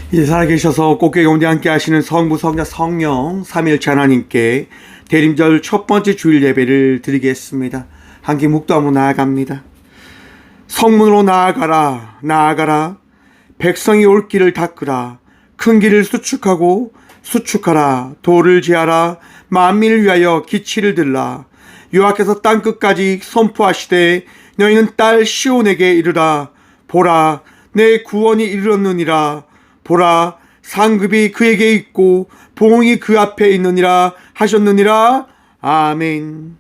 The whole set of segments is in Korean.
이 살아계셔서 꽃게 가운데 함께 하시는 성부, 성자, 성령, 삼위일체 하나님께 대림절 첫 번째 주일 예배를 드리겠습니다. 함께 묵도하며 나아갑니다. 성문으로 나아가라, 나아가라. 백성이 올 길을 닦으라. 큰 길을 수축하고 수축하라. 도를 제하라. 만민을 위하여 기치를 들라. 여호와께서 땅끝까지 선포하시되 너희는 딸 시온에게 이르라. 보라, 내 구원이 이르렀느니라. 보라, 상급이 그에게 있고 보응이 그 앞에 있느니라 하셨느니라. 아멘.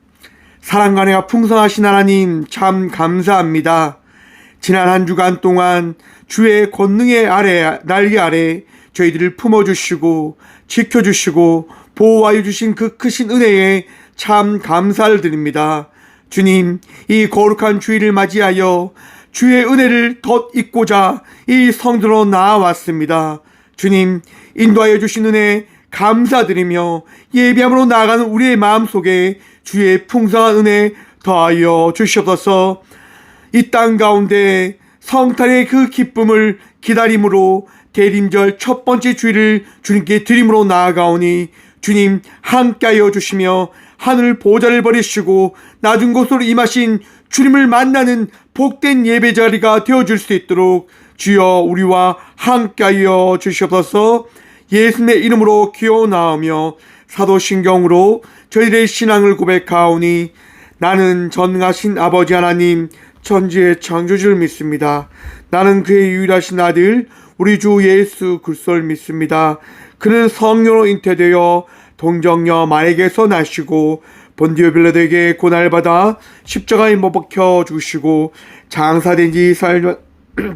사랑과 은혜가 풍성하신 하나님 참 감사합니다. 지난 한 주간 동안 주의 권능의 아래, 날개 아래 저희들을 품어주시고 지켜주시고 보호하여 주신 그 크신 은혜에 참 감사를 드립니다. 주님, 이 거룩한 주일을 맞이하여 주의 은혜를 덧입고자 이 성전으로 나아왔습니다. 주님, 인도하여 주신 은혜 감사드리며 예비함으로 나아가는 우리의 마음속에 주의 풍성한 은혜 더하여 주시옵소서. 이 땅 가운데 성탄의 그 기쁨을 기다림으로 대림절 첫 번째 주일을 주님께 드림으로 나아가오니 주님 함께하여 주시며 하늘 보좌를 버리시고 낮은 곳으로 임하신 주님을 만나는 복된 예배 자리가 되어줄 수 있도록 주여 우리와 함께하여 주시옵소서. 예수님의 이름으로 기도나오며 사도신경으로 저희들의 신앙을 고백하오니 나는 전능하신 아버지 하나님 천지의 창조주를 믿습니다. 나는 그의 유일하신 아들 우리 주 예수 그리스도를 믿습니다. 그는 성령으로 잉태되어 동정녀 마리아에게서 나시고 본디오 빌라도에게 고난받아 십자가에 못 박혀 죽으시고 장사된 지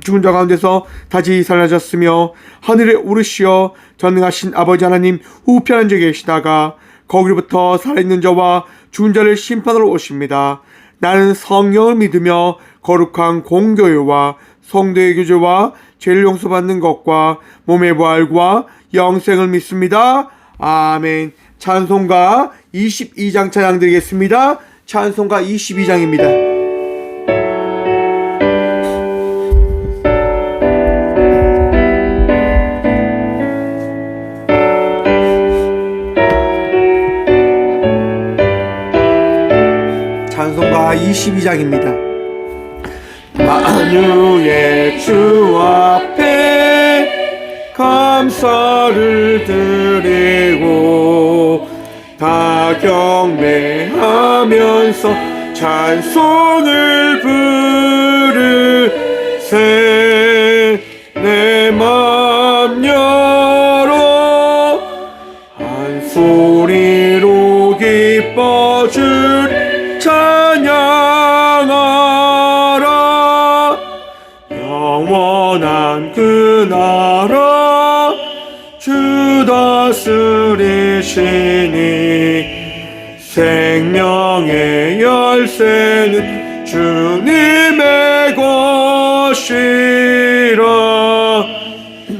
죽은 자 가운데서 다시 살아나셨으며 하늘에 오르시어 전능하신 아버지 하나님 우편 앉아 계시다가 거기로부터 살아있는 자와 죽은 자를 심판하러 오십니다. 나는 성령을 믿으며 거룩한 공교회와 성도의 교제와 죄를 용서받는 것과 몸의 부활과 영생을 믿습니다. 아멘. 찬송가 22장 찬양 드리겠습니다. 찬송가 22장입니다. 찬송가 22장입니다. 만유의 주 앞에 감사를 드리고 다 경배하면서 찬송을 부르세. 내 맘 열어 한 소리로 기뻐 주를 찬양하라. 영원한 그 나라 주 다스리시니 생명의 열쇠는 주님의 것이라.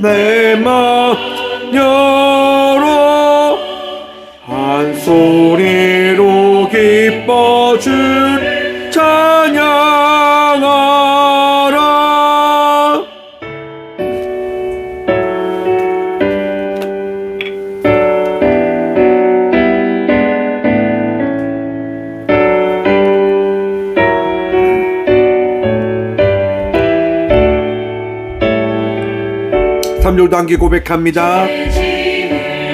내 맘 열어 한 소리로 기뻐 주를 찬양하라. 삼절도 함께 고백합니다.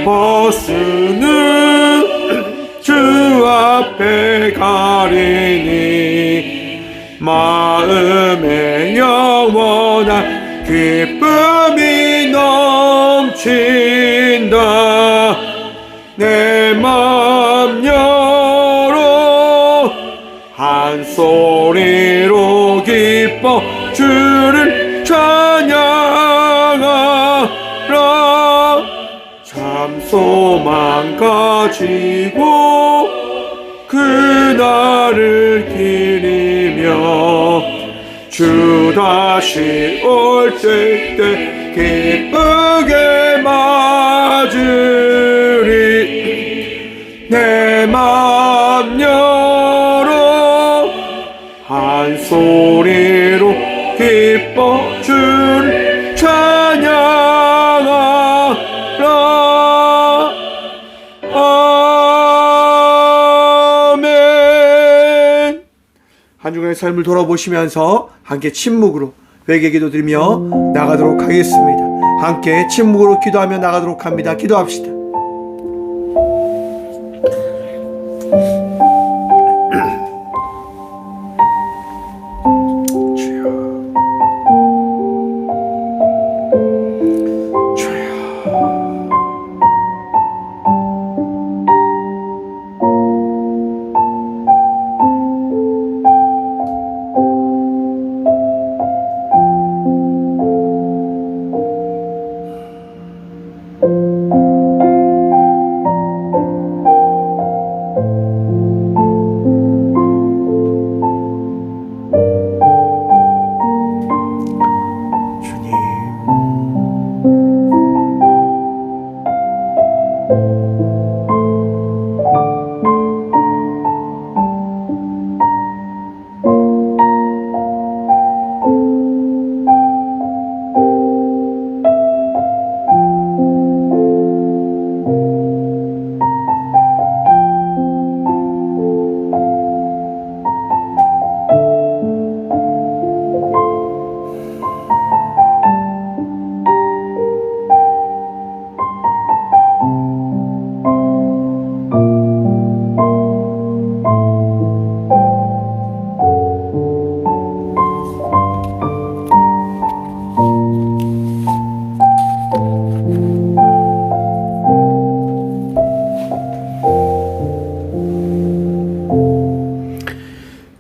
버스는 주 앞에 가리니 마음에 영원한 기쁨이 넘친다. 내 맘 열어 한 소리로 기뻐 주를 찬양하라. 참 소망 가지고 그날을 기리며 주 다시 올 때 기쁘게 맞으리. 내 맘 열어 한 소리로 기뻐 주를 찬양하라. 주간의 삶을 돌아보시면서 함께 침묵으로 회개 기도드리며 나가도록 하겠습니다. 함께 침묵으로 기도하며 나가도록 합니다. 기도합시다.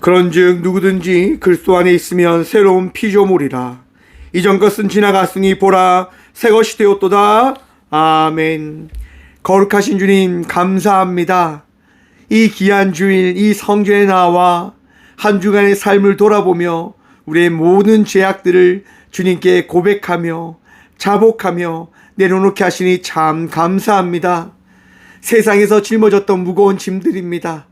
그런즉 누구든지 그리스도 안에 있으면 새로운 피조물이라. 이전 것은 지나갔으니 보라 새 것이 되었도다. 아멘. 거룩하신 주님 감사합니다. 이 귀한 주일 이 성전에 나와 한 주간의 삶을 돌아보며 우리의 모든 죄악들을 주님께 고백하며 자복하며 내려놓게 하시니 참 감사합니다. 세상에서 짊어졌던 무거운 짐들입니다.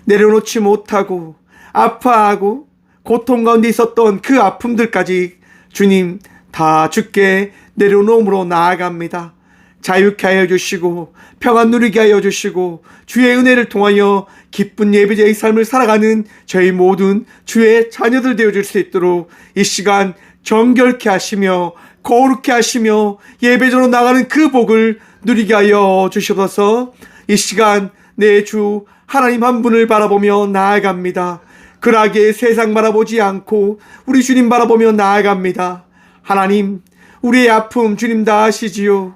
내려놓지 못하고 아파하고 고통 가운데 있었던 그 아픔들까지 주님 다 주께 내려놓음으로 나아갑니다. 자유케 하여 주시고 평안 누리게 하여 주시고 주의 은혜를 통하여 기쁜 예배자의 삶을 살아가는 저희 모든 주의 자녀들 되어줄 수 있도록 이 시간 정결케 하시며 거룩케 하시며 예배자로 나가는 그 복을 누리게 하여 주셔서 이 시간 내 주 하나님 한 분을 바라보며 나아갑니다. 그러하게 세상 바라보지 않고 우리 주님 바라보며 나아갑니다. 하나님, 우리의 아픔 주님 다 아시지요.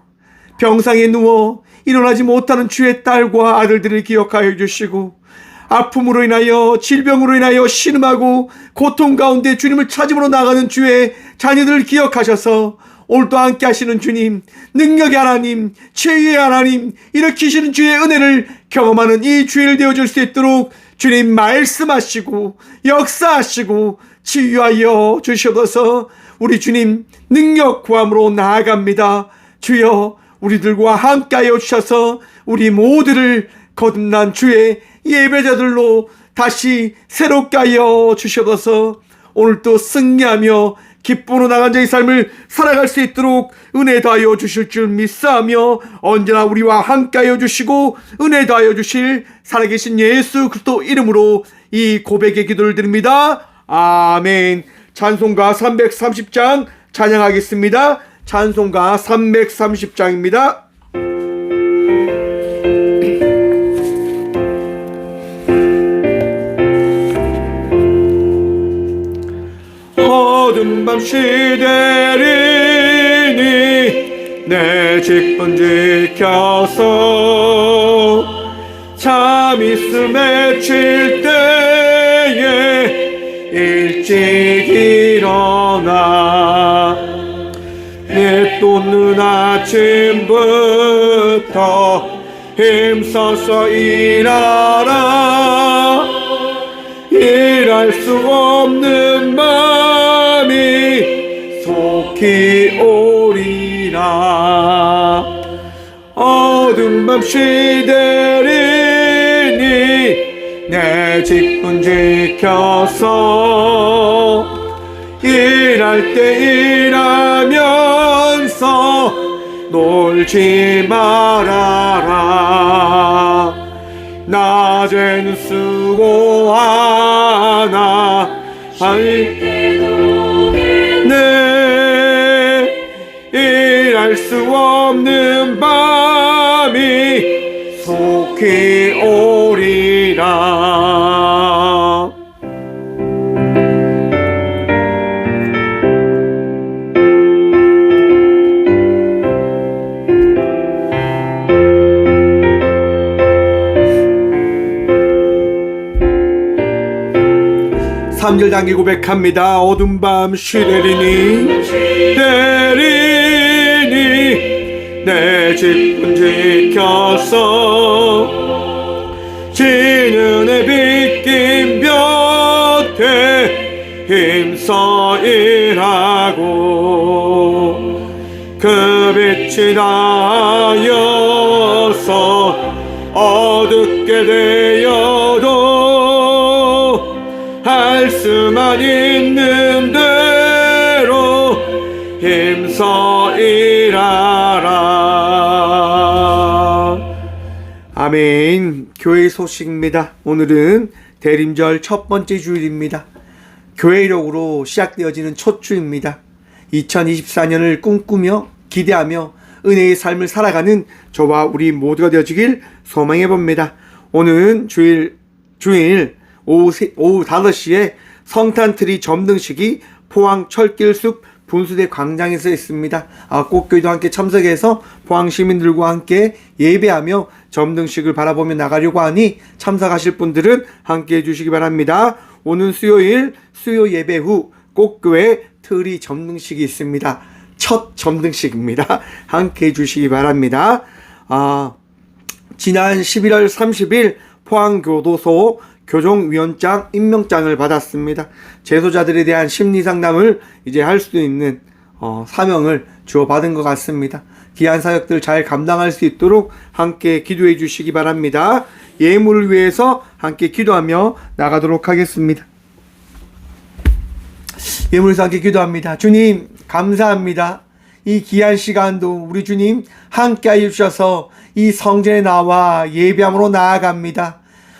병상에 누워 일어나지 못하는 주의 딸과 아들들을 기억하여 주시고 아픔으로 인하여 질병으로 인하여 신음하고 고통 가운데 주님을 찾음으로 나가는 주의 자녀들을 기억하셔서 오늘도 함께 하시는 주님, 능력의 하나님, 치유의 하나님, 일으키시는 주의 은혜를 경험하는 이 주일 되어줄 수 있도록 주님 말씀하시고 역사하시고 치유하여 주셔서 우리 주님 능력 구함으로 나아갑니다. 주여 우리들과 함께하여 주셔서 우리 모두를 거듭난 주의 예배자들로 다시 새롭게 하여 주셔서 오늘도 승리하며 기쁨으로 나간 자의 삶을 살아갈 수 있도록 은혜 더하여 주실 줄 믿사하며 언제나 우리와 함께하여 주시고 은혜 더하여 주실 살아계신 예수 그리스도 이름으로 이 고백의 기도를 드립니다. 아멘. 찬송가 330장 찬양하겠습니다. 찬송가 330장입니다. 어두운 밤 시대리니 내 직분 지켜서 잠 있음에 칠 때에 일찍 일어나 내 돋는 아침부터 힘써서 일하라. 일할 수 없는 마음이 속히 오리라. 어두운 밤 시대리니 내 직분 지켜서 일할 때 일하면서 놀지 말아라. 낮에는 수고하라. 하나 내 일할 수 없는 밤이 속히 오리라. 삼절 단기 고백합니다. 어두운 밤 쉬되리니 되리니 내 집은 지켰어 진은의 빛긴 볕에 힘써 일하고 그 빛이 나여서 어둡게 되어도 할 수만 있는 대로 힘써 일하라. 아멘. 교회 소식입니다. 오늘은 대림절 첫 번째 주일입니다. 교회력으로 시작되어지는 첫 주입니다. 2024년을 꿈꾸며 기대하며 은혜의 삶을 살아가는 저와 우리 모두가 되어지길 소망해 봅니다. 오늘은 주일 오후 5시에 성탄트리 점등식이 포항 철길숲 분수대 광장에서 있습니다. 꽃교회도 함께 참석해서 포항 시민들과 함께 예배하며 점등식을 바라보며 나가려고 하니 참석하실 분들은 함께 해주시기 바랍니다. 오늘 수요일 수요 예배 후 꽃교회 트리 점등식이 있습니다. 첫 점등식입니다. 함께 해주시기 바랍니다. 지난 11월 30일 포항교도소 교정위원장 임명장을 받았습니다. 재소자들에 대한 심리상담을 이제 할 수 있는 사명을 주어받은 것 같습니다. 귀한 사역들 잘 감당할 수 있도록 함께 기도해 주시기 바랍니다. 예물을 위해서 함께 기도하며 나가도록 하겠습니다. 예물에서 함께 기도합니다. 주님 감사합니다. 이 귀한 시간도 우리 주님 함께 하여 주셔서 이 성전에 나와 예배함으로 나아갑니다.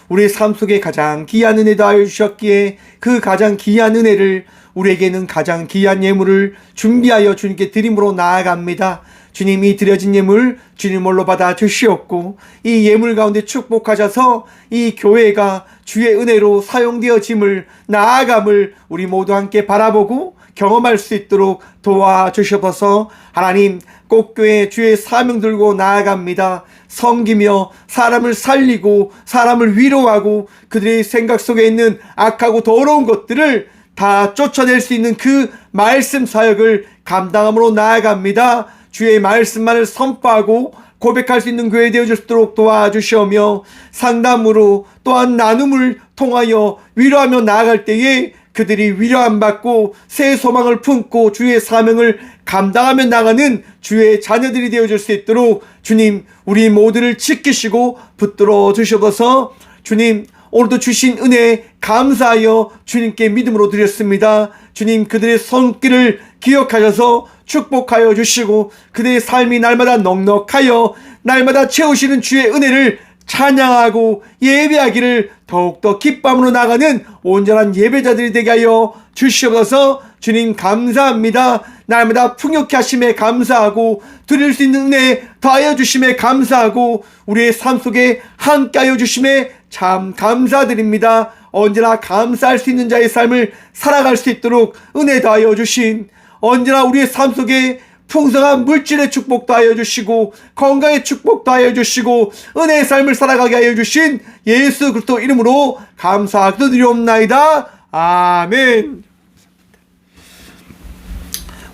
우리의 삶 속에 가장 귀한 은혜도 하여 주셨기에 그 가장 귀한 은혜를 우리에게는 가장 귀한 예물을 준비하여 주님께 드림으로 나아갑니다. 주님이 드려진 예물 주님으로 받아 주시옵고 이 예물 가운데 축복하셔서 이 교회가 주의 은혜로 사용되어짐을 나아감을 우리 모두 함께 바라보고 경험할 수 있도록 도와주셔서 하나님 꽃교회 주의 사명 들고 나아갑니다. 섬기며 사람을 살리고 사람을 위로하고 그들의 생각 속에 있는 악하고 더러운 것들을 다 쫓아낼 수 있는 그 말씀 사역을 감당함으로 나아갑니다. 주의 말씀만을 선포하고 고백할 수 있는 교회 되어 주시도록 도와주시오며 상담으로 또한 나눔을 통하여 위로하며 나아갈 때에 그들이 위로함 받고 새 소망을 품고 주의 사명을 감당하며 나가는 주의 자녀들이 되어줄 수 있도록 주님 우리 모두를 지키시고 붙들어 주셔서 주님 오늘도 주신 은혜 감사하여 주님께 믿음으로 드렸습니다. 주님 그들의 손길을 기억하셔서 축복하여 주시고 그들의 삶이 날마다 넉넉하여 날마다 채우시는 주의 은혜를 찬양하고 예배하기를 더욱더 기쁨으로 나가는 온전한 예배자들이 되게 하여 주시옵소서. 주님 감사합니다. 날마다 풍요케 하심에 감사하고 드릴 수 있는 은혜 더하여 주심에 감사하고 우리의 삶 속에 함께하여 주심에 참 감사드립니다. 언제나 감사할 수 있는 자의 삶을 살아갈 수 있도록 은혜 더하여 주신 언제나 우리의 삶 속에 풍성한 물질의 축복도 하여 주시고 건강의 축복도 하여 주시고 은혜의 삶을 살아가게 하여 주신 예수 그리스도 이름으로 감사드리옵나이다. 아멘.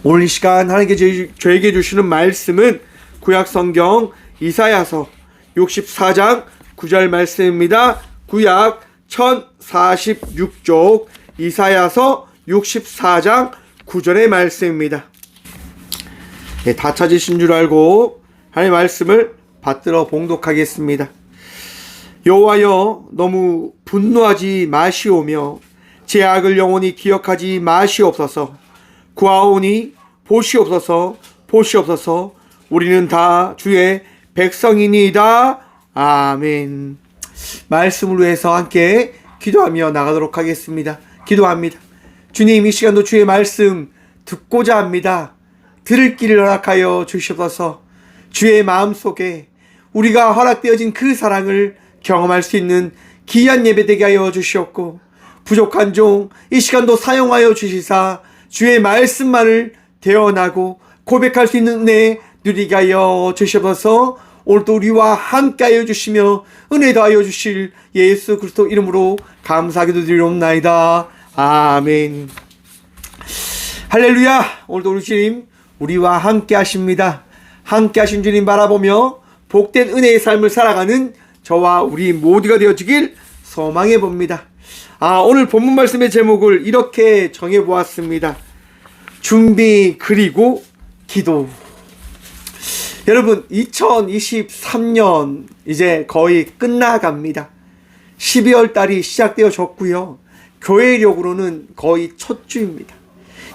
오늘 이 시간 하나님께 저에게 주시는 말씀은 구약성경 이사야서 64장 9절 말씀입니다. 구약 1046쪽 이사야서 64장 9절의 말씀입니다. 다 찾으신 줄 알고 하나님의 말씀을 받들어 봉독하겠습니다. 여호와여 너무 분노하지 마시오며 제 악을 영원히 기억하지 마시옵소서. 구하오니 보시옵소서 보시옵소서. 우리는 다 주의 백성이니이다. 아멘. 말씀을 위해서 함께 기도하며 나가도록 하겠습니다. 기도합니다. 주님, 이 시간도 주의 말씀 듣고자 합니다. 들을 길을 허락하여 주시옵소서. 주의 마음속에 우리가 허락되어진 그 사랑을 경험할 수 있는 귀한 예배 되게 하여 주시옵고, 부족한 종 이 시간도 사용하여 주시사 주의 말씀만을 대언하고 고백할 수 있는 은혜 누리게 하여 주시옵소서. 오늘도 우리와 함께 하여 주시며 은혜 더하여 주실 예수 그리스도 이름으로 감사하기도 드리옵나이다. 아멘. 할렐루야. 오늘도 우리 주님 우리와 함께 하십니다. 함께 하신 주님 바라보며 복된 은혜의 삶을 살아가는 저와 우리 모두가 되어지길 소망해 봅니다. 오늘 본문 말씀의 제목을 이렇게 정해 보았습니다. 준비 그리고 기도. 여러분, 2023년 이제 거의 끝나갑니다. 12월 달이 시작되어졌고요. 교회력으로는 거의 첫 주입니다.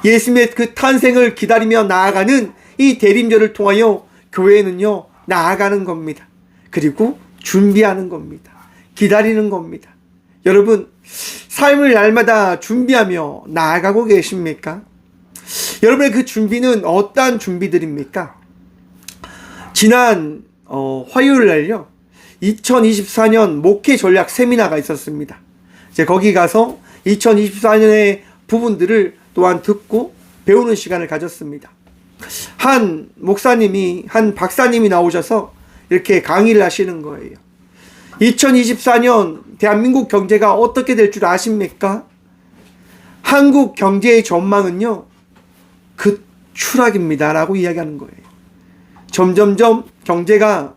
예수님의 그 탄생을 기다리며 나아가는 이 대림절을 통하여 교회는요, 나아가는 겁니다. 그리고 준비하는 겁니다. 기다리는 겁니다. 여러분, 삶을 날마다 준비하며 나아가고 계십니까? 여러분의 그 준비는 어떠한 준비들입니까? 지난 화요일 날요, 2024년 목회 전략 세미나가 있었습니다. 이제 거기 가서 2024년의 부분들을 또한 듣고 배우는 시간을 가졌습니다. 한 목사님이, 한 박사님이 나오셔서 이렇게 강의를 하시는 거예요. 2024년 대한민국 경제가 어떻게 될 줄 아십니까? 한국 경제의 전망은요, 추락입니다 라고 이야기하는 거예요. 점점점 경제가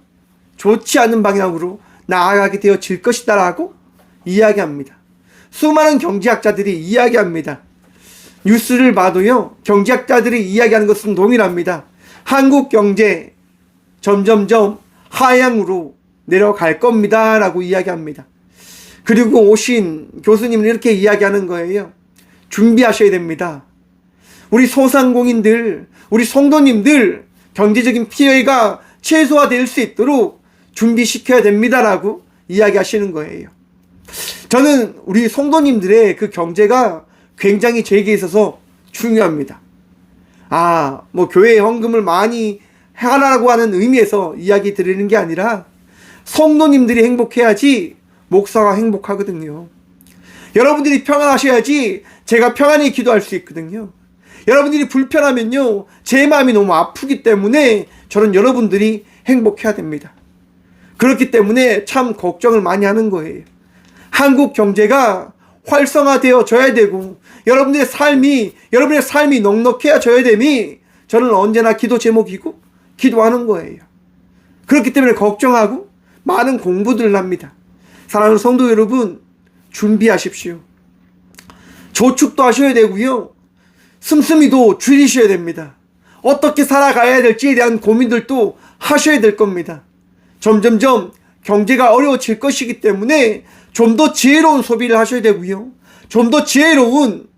좋지 않은 방향으로 나아가게 되어질 것이다 라고 이야기합니다. 수많은 경제학자들이 이야기합니다. 뉴스를 봐도요, 경제학자들이 이야기하는 것은 동일합니다. 한국 경제 점점점 하향으로 내려갈 겁니다 라고 이야기합니다. 그리고 오신 교수님은 이렇게 이야기하는 거예요. 준비하셔야 됩니다. 우리 소상공인들, 우리 성도님들 경제적인 피해가 최소화될 수 있도록 준비시켜야 됩니다 라고 이야기하시는 거예요. 저는 우리 성도님들의 그 경제가 굉장히 저에게 있어서 중요합니다. 교회에 헌금을 많이 하라고 하는 의미에서 이야기 드리는 게 아니라 성도님들이 행복해야지 목사가 행복하거든요. 여러분들이 평안하셔야지 제가 평안히 기도할 수 있거든요. 여러분들이 불편하면요, 제 마음이 너무 아프기 때문에 저는 여러분들이 행복해야 됩니다. 그렇기 때문에 참 걱정을 많이 하는 거예요. 한국 경제가 활성화되어져야 되고 여러분의 삶이 넉넉해져야 됨이 저는 언제나 기도 제목이고 기도하는 거예요. 그렇기 때문에 걱정하고 많은 공부들을 합니다. 사랑하는 성도 여러분, 준비하십시오. 저축도 하셔야 되고요, 씀씀이도 줄이셔야 됩니다. 어떻게 살아가야 될지에 대한 고민들도 하셔야 될 겁니다. 점점점 경제가 어려워질 것이기 때문에 좀 더 지혜로운 소비를 하셔야 되고요, 좀 더 지혜로운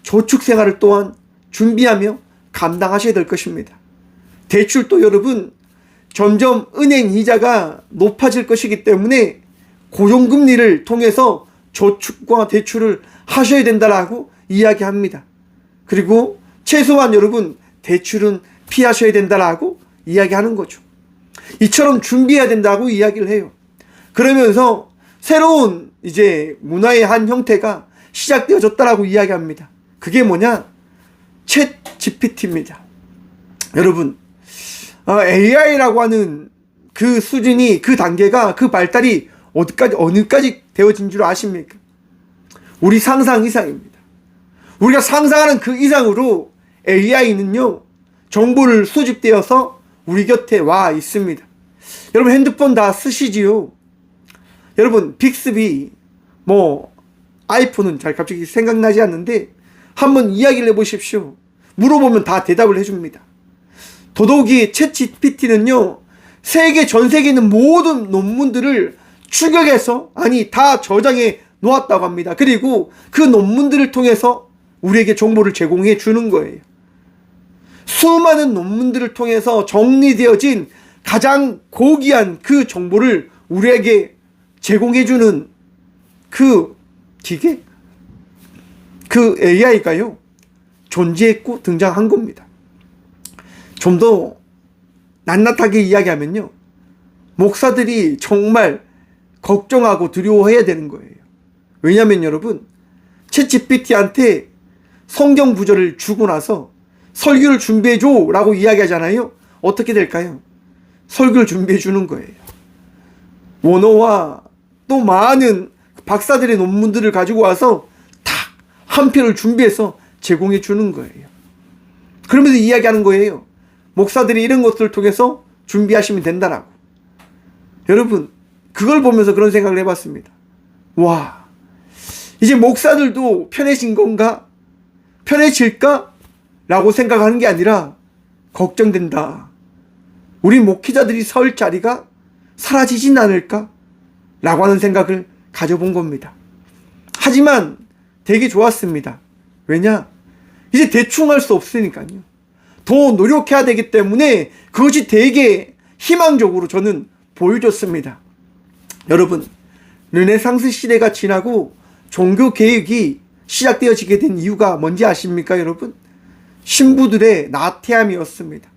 저축 생활을 또한 준비하며 감당하셔야 될 것입니다. 대출도 여러분 점점 은행 이자가 높아질 것이기 때문에 고용금리를 통해서 저축과 대출을 하셔야 된다라고 이야기합니다. 그리고 최소한 여러분 대출은 피하셔야 된다라고 이야기하는 거죠. 이처럼 준비해야 된다고 이야기를 해요. 그러면서 새로운 이제 문화의 한 형태가 시작되어졌다라고 이야기합니다. 그게 뭐냐? 챗 GPT입니다. 여러분, AI라고 하는 그 수준이, 그 단계가, 그 발달이 어느까지 되어진 줄 아십니까? 우리 상상 이상입니다. 우리가 상상하는 그 이상으로 AI는요, 정보를 수집되어서 우리 곁에 와 있습니다. 여러분 핸드폰 다 쓰시지요? 여러분 빅스비, 아이폰은 잘 갑자기 생각나지 않는데 한번 이야기를 해보십시오. 물어보면 다 대답을 해줍니다. 더더욱이 챗 GPT는요, 전 세계에 있는 모든 논문들을 추격해서, 다 저장해 놓았다고 합니다. 그리고 그 논문들을 통해서 우리에게 정보를 제공해 주는 거예요. 수많은 논문들을 통해서 정리되어진 가장 고귀한 그 정보를 우리에게 제공해 주는 그 기계, 그 AI가요 존재했고 등장한 겁니다. 좀 더 낱낱하게 이야기하면요, 목사들이 정말 걱정하고 두려워해야 되는 거예요. 왜냐하면 여러분, 챗GPT한테 성경 구절을 주고 나서 설교를 준비해줘 라고 이야기하잖아요. 어떻게 될까요? 설교를 준비해 주는 거예요. 원어와 또 많은 박사들의 논문들을 가지고 와서 딱 한 편을 준비해서 제공해 주는 거예요. 그러면서 이야기하는 거예요. 목사들이 이런 것들을 통해서 준비하시면 된다라고. 여러분, 그걸 보면서 그런 생각을 해봤습니다. 와, 이제 목사들도 편해진 건가? 편해질까? 라고 생각하는 게 아니라 걱정된다. 우리 목회자들이 설 자리가 사라지진 않을까? 라고 하는 생각을 가져본 겁니다. 하지만 되게 좋았습니다. 왜냐? 이제 대충 할 수 없으니까요. 더 노력해야 되기 때문에 그것이 되게 희망적으로 저는 보여줬습니다. 여러분, 르네상스 시대가 지나고 종교 개혁이 시작되어지게 된 이유가 뭔지 아십니까, 여러분? 신부들의 나태함이었습니다.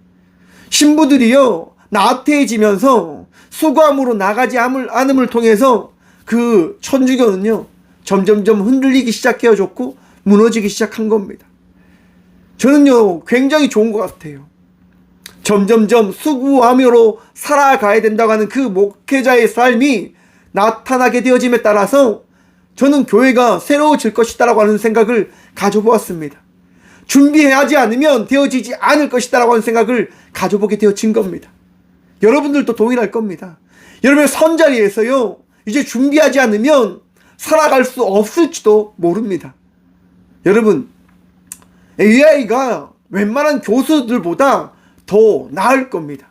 신부들이요, 나태해지면서 수고함으로 나가지 않음을 통해서 그 천주교는요, 점점점 흔들리기 시작해졌고 무너지기 시작한 겁니다. 저는요, 굉장히 좋은 것 같아요. 점점점 수고함으로 살아가야 된다고 하는 그 목회자의 삶이 나타나게 되어짐에 따라서 저는 교회가 새로워질 것이다라고 하는 생각을 가져보았습니다. 준비하지 않으면 되어지지 않을 것이다라고 하는 생각을 가져보게 되어진 겁니다. 여러분들도 동일할 겁니다. 여러분의 선자리에서요, 이제 준비하지 않으면 살아갈 수 없을지도 모릅니다. 여러분, AI가 웬만한 교수들보다 더 나을 겁니다.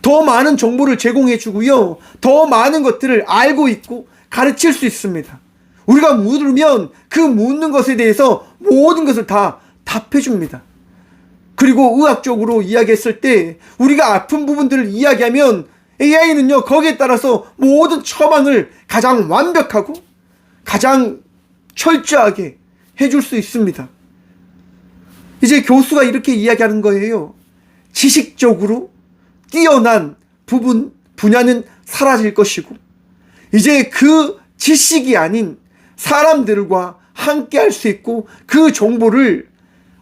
더 많은 정보를 제공해 주고요, 더 많은 것들을 알고 있고 가르칠 수 있습니다. 우리가 물으면 그 묻는 것에 대해서 모든 것을 다 답해 줍니다. 그리고 의학적으로 이야기했을 때 우리가 아픈 부분들을 이야기하면 AI는요, 거기에 따라서 모든 처방을 가장 완벽하고 가장 철저하게 해줄 수 있습니다. 이제 교수가 이렇게 이야기하는 거예요. 지식적으로 뛰어난 분야는 사라질 것이고, 이제 그 지식이 아닌 사람들과 함께 할 수 있고 그 정보를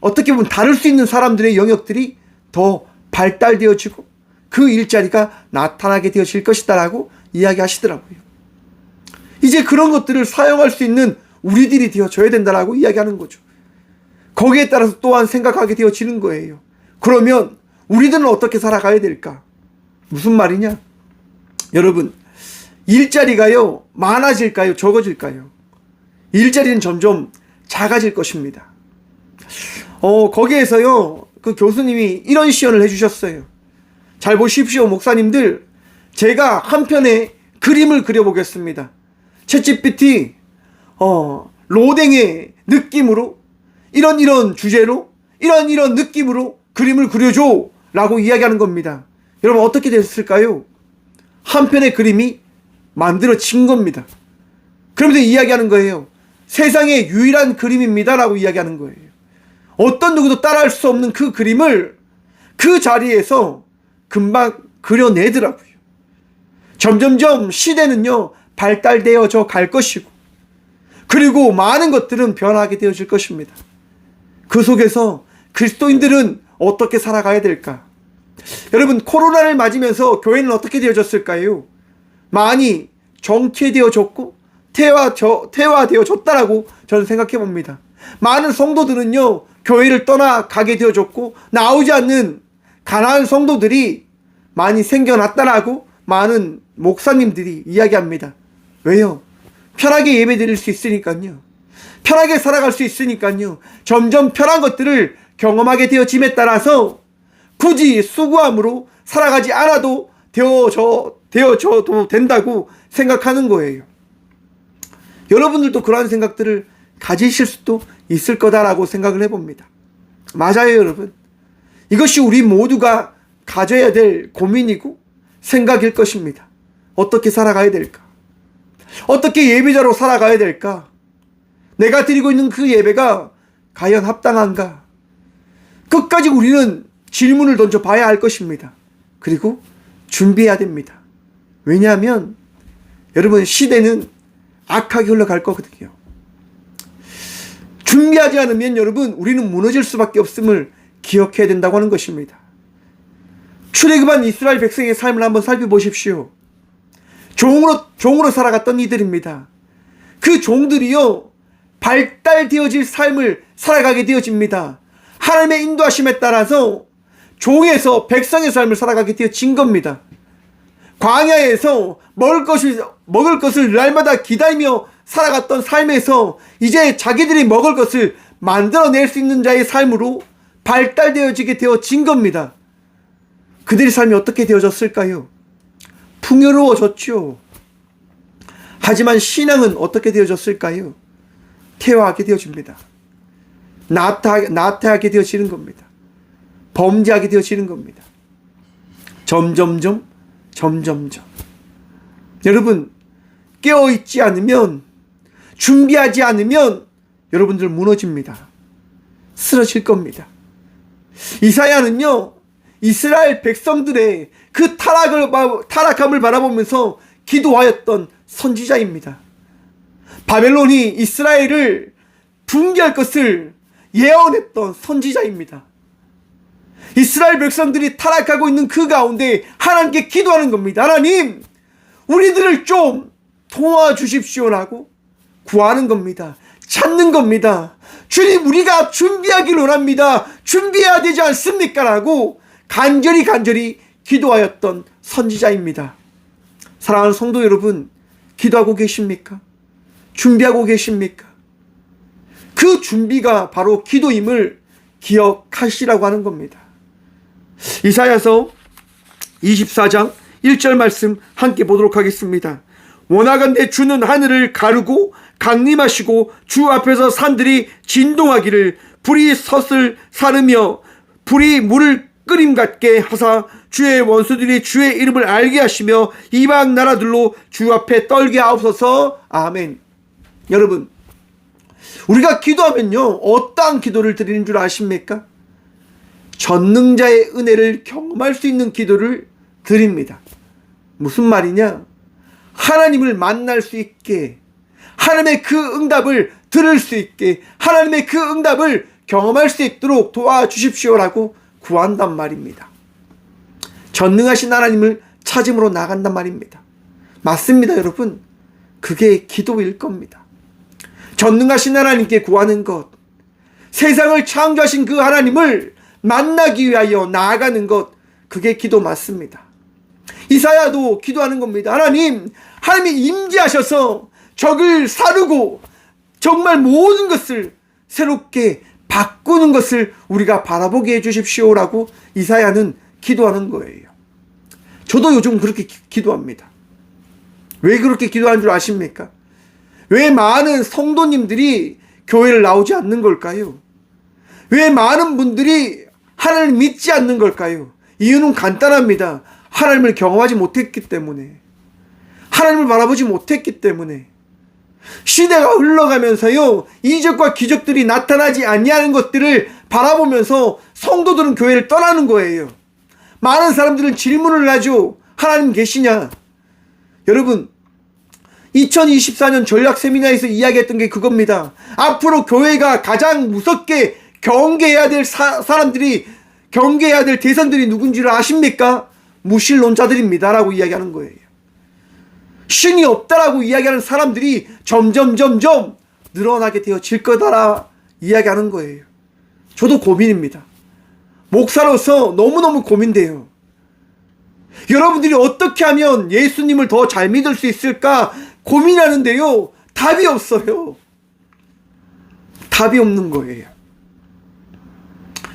어떻게 보면 다룰 수 있는 사람들의 영역들이 더 발달되어지고 그 일자리가 나타나게 되어질 것이다라고 이야기하시더라고요. 이제 그런 것들을 사용할 수 있는 우리들이 되어져야 된다라고 이야기하는 거죠. 거기에 따라서 또한 생각하게 되어지는 거예요. 그러면 우리들은 어떻게 살아가야 될까? 무슨 말이냐? 여러분, 일자리가요, 많아질까요? 적어질까요? 일자리는 점점 작아질 것입니다. 거기에서요, 그 교수님이 이런 시연을 해주셨어요. 잘 보십시오, 목사님들. 제가 한 편의 그림을 그려보겠습니다. 챗GPT, 로댕의 느낌으로, 이런 주제로, 이런 느낌으로 그림을 그려줘! 라고 이야기하는 겁니다. 여러분, 어떻게 됐을까요? 한 편의 그림이 만들어진 겁니다. 그러면서 이야기하는 거예요. 세상의 유일한 그림입니다. 라고 이야기하는 거예요. 어떤 누구도 따라할 수 없는 그 그림을 그 자리에서 금방 그려내더라고요. 점점점 시대는요, 발달되어져 갈 것이고, 그리고 많은 것들은 변하게 되어질 것입니다. 그 속에서 그리스도인들은 어떻게 살아가야 될까? 여러분, 코로나를 맞으면서 교회는 어떻게 되어졌을까요? 많이 정체되어졌고 퇴화되어졌다라고 저는 생각해 봅니다. 많은 성도들은요, 교회를 떠나가게 되어졌고 나오지 않는 가난한 성도들이 많이 생겨났다라고 많은 목사님들이 이야기합니다. 왜요? 편하게 예배 드릴 수 있으니까요. 편하게 살아갈 수 있으니까요. 점점 편한 것들을 경험하게 되어짐에 따라서 굳이 수고함으로 살아가지 않아도 되어져도 된다고 생각하는 거예요. 여러분들도 그러한 생각들을 가지실 수도 있을 거다라고 생각을 해봅니다. 맞아요, 여러분. 이것이 우리 모두가 가져야 될 고민이고 생각일 것입니다. 어떻게 살아가야 될까? 어떻게 예배자로 살아가야 될까? 내가 드리고 있는 그 예배가 과연 합당한가? 끝까지 우리는 질문을 던져봐야 할 것입니다. 그리고 준비해야 됩니다. 왜냐하면 여러분, 시대는 악하게 흘러갈 거거든요. 준비하지 않으면 여러분, 우리는 무너질 수밖에 없음을 기억해야 된다고 하는 것입니다. 출애굽한 이스라엘 백성의 삶을 한번 살펴보십시오. 종으로 살아갔던 이들입니다. 그 종들이요, 발달되어질 삶을 살아가게 되어집니다. 하나님의 인도하심에 따라서 종에서 백성의 삶을 살아가게 되어진 겁니다. 광야에서 먹을 것을 날마다 기다리며 살아갔던 삶에서 이제 자기들이 먹을 것을 만들어낼 수 있는 자의 삶으로 발달되어지게 되어진 겁니다. 그들의 삶이 어떻게 되어졌을까요? 풍요로워졌죠. 하지만 신앙은 어떻게 되어졌을까요? 퇴화하게 되어집니다. 나태하게 되어지는 겁니다. 범죄하게 되어지는 겁니다. 점점점. 여러분, 깨어있지 않으면, 준비하지 않으면 여러분들 무너집니다. 쓰러질 겁니다. 이사야는요, 이스라엘 백성들의 그 타락함을 바라보면서 기도하였던 선지자입니다. 바벨론이 이스라엘을 붕괴할 것을 예언했던 선지자입니다. 이스라엘 백성들이 타락하고 있는 그 가운데 하나님께 기도하는 겁니다. 하나님, 우리들을 좀 도와주십시오라고 구하는 겁니다. 찾는 겁니다. 주님, 우리가 준비하기를 원합니다. 준비해야 되지 않습니까? 라고 간절히 기도하였던 선지자입니다. 사랑하는 성도 여러분, 기도하고 계십니까? 준비하고 계십니까? 그 준비가 바로 기도임을 기억하시라고 하는 겁니다. 이사야서 24장 1절 말씀 함께 보도록 하겠습니다. 원하건대 주는 하늘을 가르고 강림하시고 주 앞에서 산들이 진동하기를, 불이 섯을 사르며 불이 물을 끓임 같게 하사 주의 원수들이 주의 이름을 알게 하시며 이방 나라들로 주 앞에 떨게 하옵소서. 아멘. 여러분, 우리가 기도하면요, 어떠한 기도를 드리는 줄 아십니까? 전능자의 은혜를 경험할 수 있는 기도를 드립니다. 무슨 말이냐? 하나님을 만날 수 있게, 하나님의 그 응답을 들을 수 있게, 하나님의 그 응답을 경험할 수 있도록 도와주십시오라고 구한단 말입니다. 전능하신 하나님을 찾음으로 나간단 말입니다. 맞습니다, 여러분. 그게 기도일 겁니다. 전능하신 하나님께 구하는 것, 세상을 창조하신 그 하나님을 만나기 위하여 나아가는 것, 그게 기도 맞습니다. 이사야도 기도하는 겁니다. 하나님이 임재하셔서 적을 사르고 정말 모든 것을 새롭게 바꾸는 것을 우리가 바라보게 해주십시오라고 이사야는 기도하는 거예요. 저도 요즘 그렇게 기도합니다. 왜 그렇게 기도하는 줄 아십니까? 왜 많은 성도님들이 교회를 나오지 않는 걸까요? 왜 많은 분들이 하나님을 믿지 않는 걸까요? 이유는 간단합니다. 하나님을 경험하지 못했기 때문에, 하나님을 바라보지 못했기 때문에. 시대가 흘러가면서요, 이적과 기적들이 나타나지 아니하는 것들을 바라보면서 성도들은 교회를 떠나는 거예요. 많은 사람들은 질문을 하죠. 하나님 계시냐? 여러분, 2024년 전략 세미나에서 이야기했던 게 그겁니다. 앞으로 교회가 가장 무섭게 경계해야 될 사람들이, 경계해야 될 대상들이 누군지를 아십니까? 무신론자들입니다 라고 이야기하는 거예요. 신이 없다라고 이야기하는 사람들이 점점 늘어나게 되어질 거다라 이야기하는 거예요. 저도 고민입니다. 목사로서 너무너무 고민돼요. 여러분들이 어떻게 하면 예수님을 더 잘 믿을 수 있을까 고민하는데요, 답이 없어요. 답이 없는 거예요.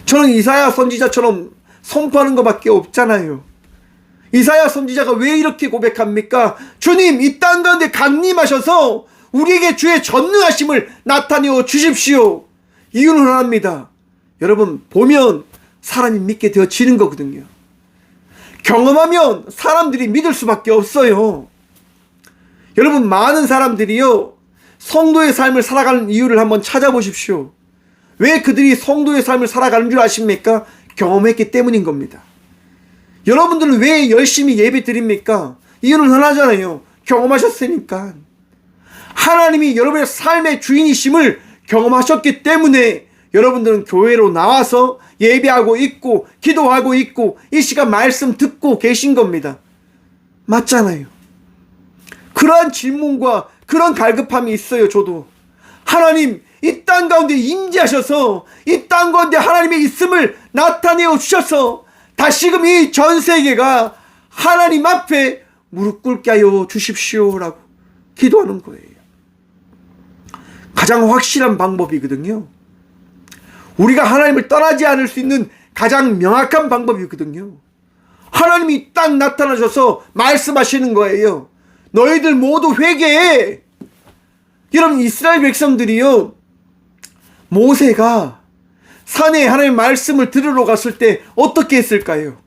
저는 이사야 선지자처럼 선포하는 것밖에 없잖아요. 이사야 선지자가 왜 이렇게 고백합니까? 주님, 이 땅 가운데 강림하셔서 우리에게 주의 전능하심을 나타내어 주십시오. 이유는 하나입니다. 여러분, 보면 사람이 믿게 되어지는 거거든요. 경험하면 사람들이 믿을 수밖에 없어요. 여러분, 많은 사람들이요, 성도의 삶을 살아가는 이유를 한번 찾아보십시오. 왜 그들이 성도의 삶을 살아가는 줄 아십니까? 경험했기 때문인 겁니다. 여러분들은 왜 열심히 예배 드립니까? 이유는 하나잖아요. 경험하셨으니까. 하나님이 여러분의 삶의 주인이심을 경험하셨기 때문에 여러분들은 교회로 나와서 예배하고 있고 기도하고 있고 이 시간 말씀 듣고 계신 겁니다. 맞잖아요. 그러한 질문과 그런 갈급함이 있어요. 저도 하나님 이 땅 가운데 임재하셔서 이 땅 가운데 하나님의 있음을 나타내어 주셔서 다시금 이 전 세계가 하나님 앞에 무릎 꿇게 하여 주십시오라고 기도하는 거예요. 가장 확실한 방법이거든요. 우리가 하나님을 떠나지 않을 수 있는 가장 명확한 방법이거든요. 하나님이 딱 나타나셔서 말씀하시는 거예요. 너희들 모두 회개해. 여러분, 이스라엘 백성들이요, 모세가 산에 하나님의 말씀을 들으러 갔을 때 어떻게 했을까요?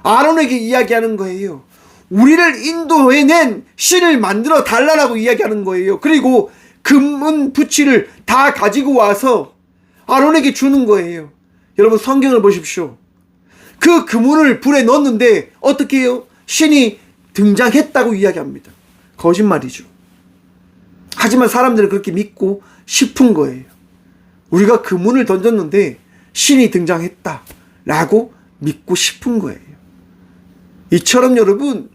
아론에게 이야기하는 거예요. 우리를 인도해낸 신을 만들어 달라라고 이야기하는 거예요. 그리고 금은 부치를 다 가지고 와서 아론에게 주는 거예요. 여러분, 성경을 보십시오. 그 금은을 불에 넣었는데 어떻게 해요? 신이 등장했다고 이야기합니다. 거짓말이죠. 하지만 사람들은 그렇게 믿고 싶은 거예요. 우리가 금은을 던졌는데 신이 등장했다라고 믿고 싶은 거예요. 이처럼 여러분,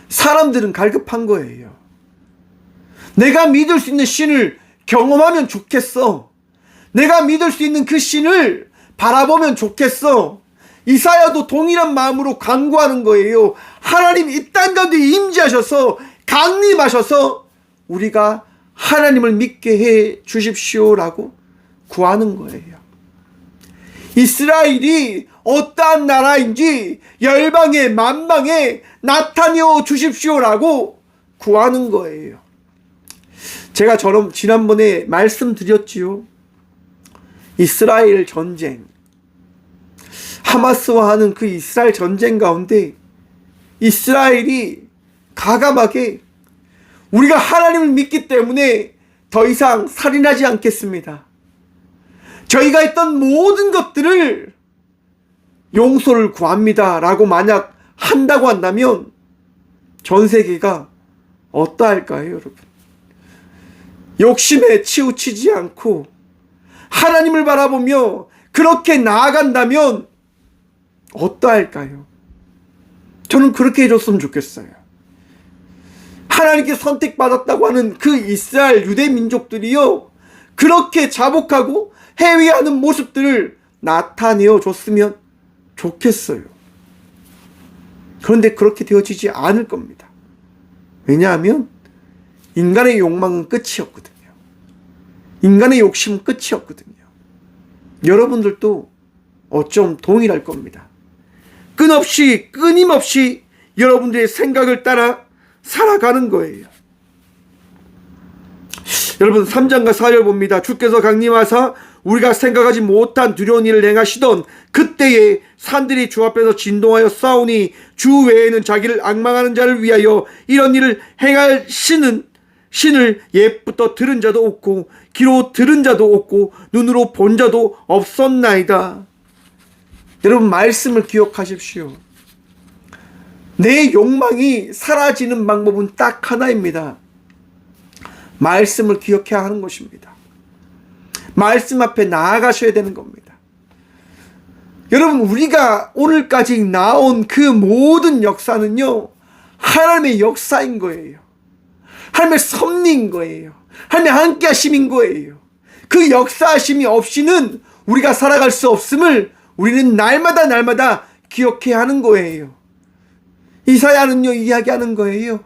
사람들은 갈급한 거예요. 내가 믿을 수 있는 신을 경험하면 좋겠어. 내가 믿을 수 있는 그 신을 바라보면 좋겠어. 이사야도 동일한 마음으로 간구하는 거예요. 하나님 이 땅 가운데 임재하셔서 강림하셔서 우리가 하나님을 믿게 해 주십시오라고 구하는 거예요. 이스라엘이 어떠한 나라인지 열방에 만방에 나타내어 주십시오라고 구하는 거예요. 제가 지난번에 말씀드렸지요. 이스라엘 전쟁, 하마스와 하는 그 이스라엘 전쟁 가운데 이스라엘이 가감하게 우리가 하나님을 믿기 때문에 더 이상 살인하지 않겠습니다. 저희가 했던 모든 것들을 용서를 구합니다 라고 만약 한다고 한다면 전 세계가 어떠할까요, 여러분? 욕심에 치우치지 않고 하나님을 바라보며 그렇게 나아간다면 어떠할까요? 저는 그렇게 해줬으면 좋겠어요. 하나님께 선택받았다고 하는 그 이스라엘 유대 민족들이요, 그렇게 자복하고 해위하는 모습들을 나타내어 줬으면 좋겠어요. 그런데 그렇게 되어지지 않을 겁니다. 왜냐하면 인간의 욕망은 끝이었거든요. 인간의 욕심은 끝이었거든요. 여러분들도 어쩜 동일할 겁니다. 끊임없이 여러분들의 생각을 따라 살아가는 거예요. 여러분, 3장과 4절 봅니다. 주께서 강림하사 우리가 생각하지 못한 두려운 일을 행하시던 그때에 산들이 주 앞에서 진동하여 싸우니 주 외에는 자기를 앙망하는 자를 위하여 이런 일을 행할 신을 옛부터 들은 자도 없고 귀로 들은 자도 없고 눈으로 본 자도 없었나이다. 여러분, 말씀을 기억하십시오. 내 욕망이 사라지는 방법은 딱 하나입니다. 말씀을 기억해야 하는 것입니다. 말씀 앞에 나아가셔야 되는 겁니다. 여러분, 우리가 오늘까지 나온 그 모든 역사는요, 하나님의 역사인 거예요. 하나님의 섭리인 거예요. 하나님의 함께 하심인 거예요. 그 역사하심이 없이는 우리가 살아갈 수 없음을 우리는 날마다 기억해야 하는 거예요. 이사야는요, 이야기하는 거예요.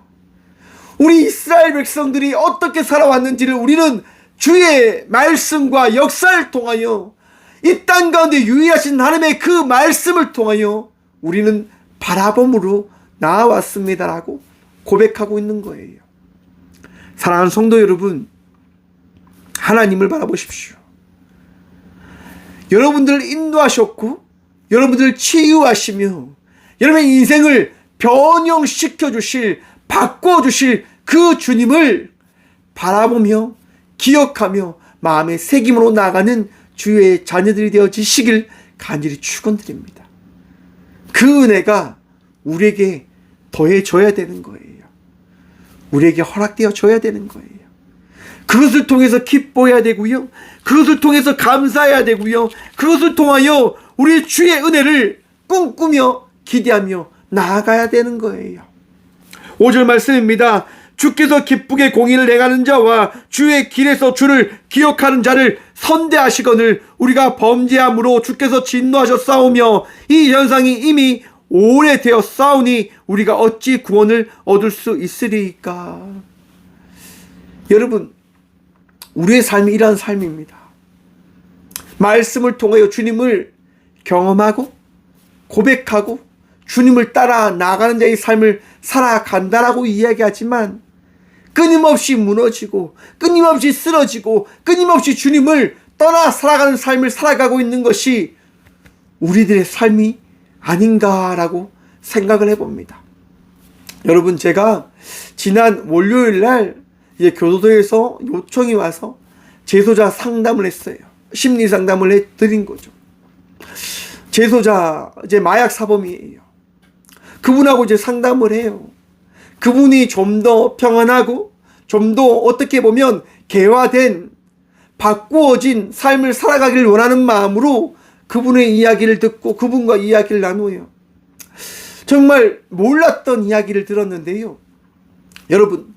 우리 이스라엘 백성들이 어떻게 살아왔는지를 우리는 주의 말씀과 역사를 통하여 이 땅 가운데 유의하신 하나님의 그 말씀을 통하여 우리는 바라봄으로 나아왔습니다라고 고백하고 있는 거예요. 사랑하는 성도 여러분, 하나님을 바라보십시오. 여러분들을 인도하셨고 여러분들을 치유하시며 여러분의 인생을 변형시켜 주실, 바꿔 주실 그 주님을 바라보며 기억하며 마음의 새김으로 나아가는 주의 자녀들이 되어지시길 간절히 축원드립니다. 그 은혜가 우리에게 더해져야 되는 거예요. 우리에게 허락되어 줘야 되는 거예요. 그것을 통해서 기뻐해야 되고요. 그것을 통해서 감사해야 되고요. 그것을 통하여 우리 주의 은혜를 꿈꾸며 기대하며 나아가야 되는 거예요. 5절 말씀입니다. 주께서 기쁘게 공의를 행하는 자와 주의 길에서 주를 기억하는 자를 선대하시거늘 우리가 범죄함으로 주께서 진노하셨사오며 이 현상이 이미 오래되어 싸우니 우리가 어찌 구원을 얻을 수 있으리까. 여러분, 우리의 삶이 이러한 삶입니다. 말씀을 통하여 주님을 경험하고 고백하고 주님을 따라 나가는 자의 삶을 살아간다라고 이야기하지만 끊임없이 무너지고 끊임없이 쓰러지고 끊임없이 주님을 떠나 살아가는 삶을 살아가고 있는 것이 우리들의 삶이 아닌가라고 생각을 해봅니다. 여러분, 제가 지난 월요일 날 이제 교도소에서 요청이 와서 재소자 상담을 했어요. 심리 상담을 해드린 거죠. 재소자 이제 마약 사범이에요. 그분하고 이제 상담을 해요. 그분이 좀 더 평안하고 좀 더 어떻게 보면 개화된 바꾸어진 삶을 살아가기를 원하는 마음으로 그분의 이야기를 듣고 그분과 이야기를 나누어요. 정말 몰랐던 이야기를 들었는데요. 여러분,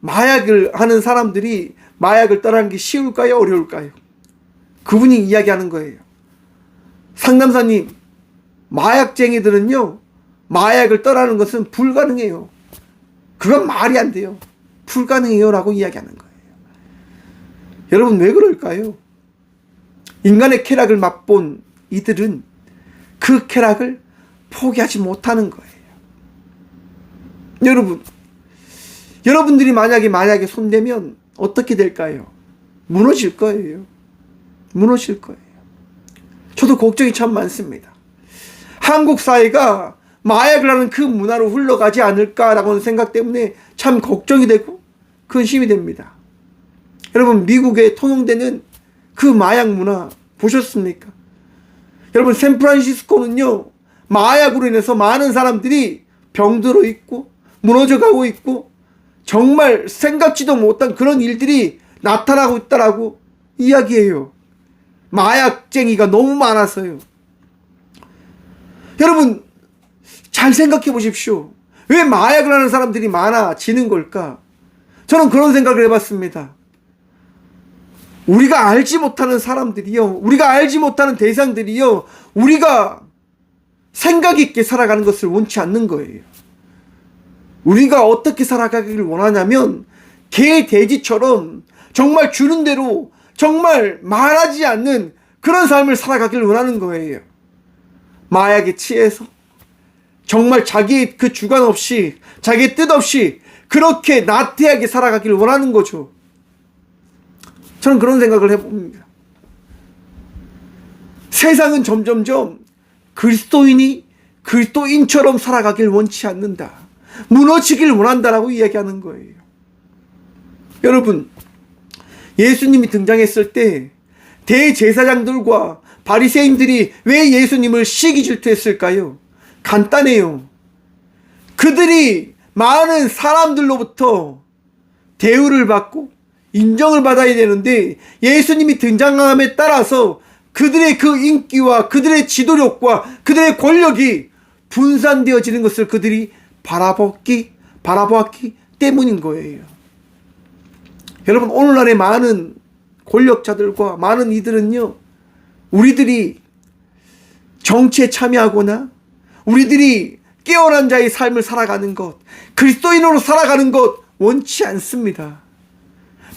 마약을 하는 사람들이 마약을 떠나는 게 쉬울까요? 어려울까요? 그분이 이야기하는 거예요. 상담사님, 마약쟁이들은요, 마약을 떠나는 것은 불가능해요. 그건 말이 안 돼요. 불가능해요 라고 이야기하는 거예요. 여러분, 왜 그럴까요? 인간의 쾌락을 맛본 이들은 그 쾌락을 포기하지 못하는 거예요. 여러분들이 만약에 마약에 손대면 어떻게 될까요? 무너질 거예요. 무너질 거예요. 저도 걱정이 참 많습니다. 한국 사회가 마약을 하는 그 문화로 흘러가지 않을까라고 하는 생각 때문에 참 걱정이 되고 근심이 됩니다. 여러분, 미국에 통용되는 그 마약 문화 보셨습니까? 여러분, 샌프란시스코는요, 마약으로 인해서 많은 사람들이 병들어 있고 무너져 가고 있고 정말 생각지도 못한 그런 일들이 나타나고 있다라고 이야기해요. 마약쟁이가 너무 많아서요. 여러분, 잘 생각해 보십시오. 왜 마약을 하는 사람들이 많아지는 걸까? 저는 그런 생각을 해봤습니다. 우리가 알지 못하는 사람들이요, 우리가 알지 못하는 대상들이요, 우리가 생각 있게 살아가는 것을 원치 않는 거예요. 우리가 어떻게 살아가기를 원하냐면 개, 돼지처럼 정말 주는 대로 정말 말하지 않는 그런 삶을 살아가기를 원하는 거예요. 마약에 취해서 정말 자기의 그 주관 없이 자기의 뜻 없이 그렇게 나태하게 살아가기를 원하는 거죠. 저는 그런 생각을 해봅니다. 세상은 점점점 그리스도인이 그리스도인처럼 살아가길 원치 않는다. 무너지길 원한다라고 이야기하는 거예요. 여러분, 예수님이 등장했을 때 대제사장들과 바리새인들이 왜 예수님을 시기 질투했을까요? 간단해요. 그들이 많은 사람들로부터 대우를 받고 인정을 받아야 되는데 예수님이 등장함에 따라서 그들의 그 인기와 그들의 지도력과 그들의 권력이 분산되어지는 것을 그들이 바라보았기 때문인 거예요. 여러분, 오늘날의 많은 권력자들과 많은 이들은요, 우리들이 정치에 참여하거나 우리들이 깨어난 자의 삶을 살아가는 것, 그리스도인으로 살아가는 것 원치 않습니다.